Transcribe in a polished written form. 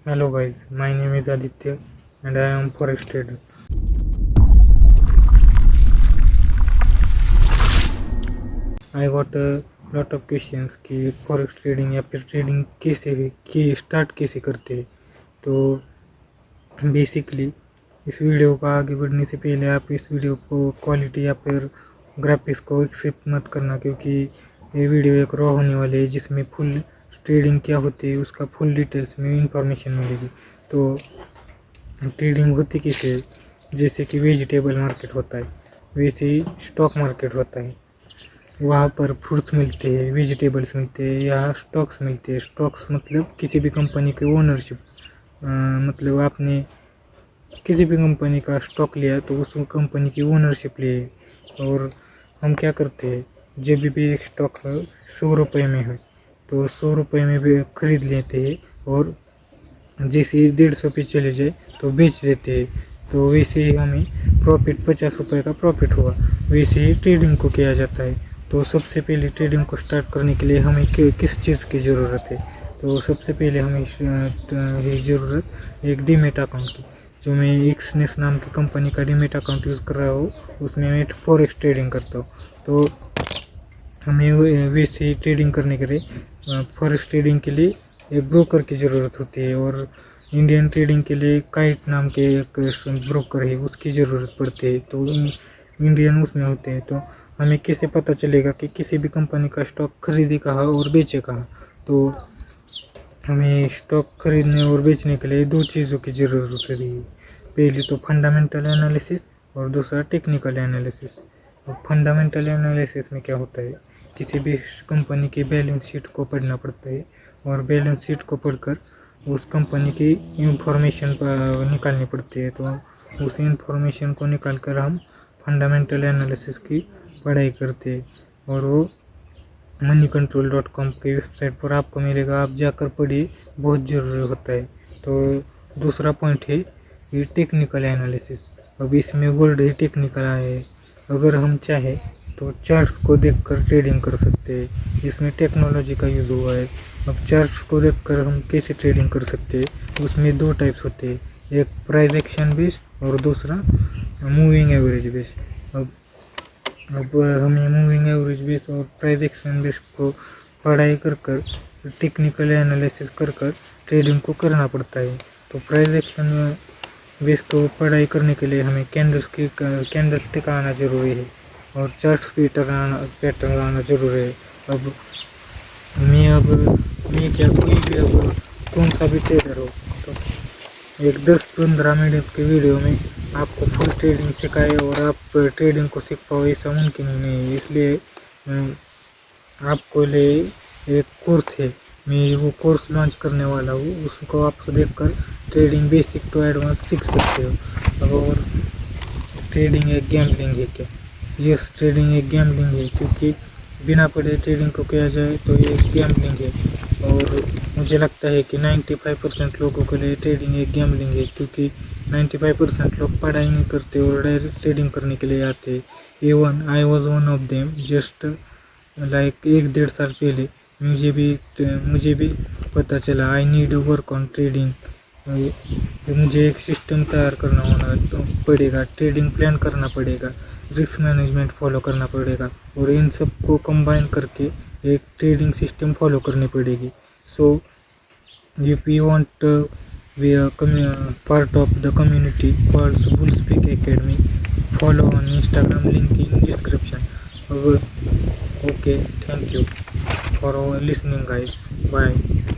Hello guys, my name is Aditya and I am forex trader. I got a lot of questions कि forex trading या फिर trading start कैसे करते हैं। तो बेसिकली इस वीडियो को आगे बढ़ने से पहले आप इस वीडियो को क्वालिटी या फिर ग्राफिक्स को एक्सेप्ट मत करना, क्योंकि ये वीडियो एक रॉ होने वाली है जिसमें फुल ट्रेडिंग क्या होती है उसका फुल डिटेल्स में इंफॉर्मेशन मिलेगी। तो ट्रेडिंग होती कैसे है, जैसे कि वेजिटेबल मार्केट होता है वैसे ही स्टॉक मार्केट होता है। वहाँ पर फ्रूट्स मिलते हैं, वेजिटेबल्स मिलते हैं, यहाँ स्टॉक्स मिलते हैं। स्टॉक्स मतलब किसी भी कंपनी की ओनरशिप, मतलब आपने किसी भी कंपनी का स्टॉक लिया तो उस कंपनी की ओनरशिप ली है। और हम क्या करते हैं, जब भी एक स्टॉक 100 रुपये में है तो 100 रुपये में भी खरीद लेते हैं और जैसे ही 150 पे चले जाए तो बेच देते हैं। तो वैसे ही हमें प्रॉफिट 50 रुपये का प्रॉफिट हुआ, वैसे ही ट्रेडिंग को किया जाता है। तो सबसे पहले ट्रेडिंग को स्टार्ट करने के लिए हमें किस चीज़ की ज़रूरत है, तो सबसे पहले हमें ज़रूरत एक डीमेट अकाउंट की। जो मैं एक्सनेस नाम की कंपनी का डीमेट अकाउंट यूज़ कर रहा हूँ उसमें मैं फॉरेक्स ट्रेडिंग करता हूँ। तो हमें वैसे ही ट्रेडिंग करने के लिए फॉरेक्स ट्रेडिंग के लिए एक ब्रोकर की ज़रूरत होती है, और इंडियन ट्रेडिंग के लिए काइट नाम के एक ब्रोकर है उसकी ज़रूरत पड़ती है। तो इंडियन उसमें होते हैं। तो हमें कैसे पता चलेगा कि किसी भी कंपनी का स्टॉक खरीदे कहाँ और बेचे कहाँ। तो हमें स्टॉक खरीदने और बेचने के लिए दो चीज़ों की ज़रूरत होती है, पहली तो फंडामेंटल एनालिसिस और दूसरा टेक्निकल एनालिसिस। फंडामेंटल एनालिसिस में क्या होता है, किसी भी कंपनी की बैलेंस शीट को पढ़ना पड़ता है और बैलेंस शीट को पढ़कर उस कंपनी की इंफॉर्मेशन निकालनी पड़ती है। तो उस इंफॉर्मेशन को निकाल कर हम फंडामेंटल एनालिसिस की पढ़ाई करते हैं, और वो moneycontrol.com की वेबसाइट पर आपको मिलेगा, आप जाकर पढ़िए, बहुत ज़रूरी होता है। तो दूसरा पॉइंट है ये टेक्निकल एनालिसिस। अब इसमें वर्ड है टेक्निकल आया है। अगर हम चाहें तो चार्ट्स को देखकर ट्रेडिंग कर सकते हैं, इसमें टेक्नोलॉजी का यूज़ हुआ है। अब चार्ट्स को देखकर हम कैसे ट्रेडिंग कर सकते हैं, उसमें दो टाइप्स होते हैं, एक प्राइस एक्शन बेस और दूसरा मूविंग एवरेज बेस। अब हमें मूविंग एवरेज बेस और प्राइस एक्शन बेस को पढ़ाई कर टेक्निकल एनालिसिस कर ट्रेडिंग को करना पड़ता है। तो प्राइस एक्शन बेस को पढ़ाई करने के लिए हमें कैंडलस्टिक आना जरूरी है और चार्ट्स पैटर्न आना जरूरी है। अब मैं क्या कोई भी अब कौन सा भी ट्रेडर हो तो एक 10-15 मिनट के वीडियो में आपको फुल ट्रेडिंग सिखाए और आप ट्रेडिंग को सीख पाओ, ऐसा मुमकिन ही नहीं है। इसलिए आपको लिए एक कोर्स है, मैं वो कोर्स लॉन्च करने वाला हूँ, उसको आप देखकर ट्रेडिंग बेसिक टू एडवांस सीख सकते हो। अब और ट्रेडिंग एक गैम्बलिंग है क्या? यस, ट्रेडिंग एक गैम्बलिंग है, क्योंकि बिना पढ़े ट्रेडिंग को किया जाए तो ये गैम्बलिंग है। और मुझे लगता है कि 95% लोगों के लिए ट्रेडिंग एक गैम्बलिंग है, क्योंकि 95% लोग पढ़ाई नहीं करते और डायरेक्ट ट्रेडिंग करने के लिए आते हैं। Even I was one of them. Just like 1-1.5 साल पहले मुझे भी पता चला I need work on trading. मुझे एक सिस्टम तैयार करना पड़ेगा, ट्रेडिंग प्लान करना पड़ेगा, रिस्क मैनेजमेंट फॉलो करना पड़ेगा, और इन सब को कंबाइन करके एक ट्रेडिंग सिस्टम फॉलो करनी पड़ेगी। So if you want to be a part of the community called Bullspeak academy, follow on Instagram, link in description. Okay, thank you for listening guys, bye.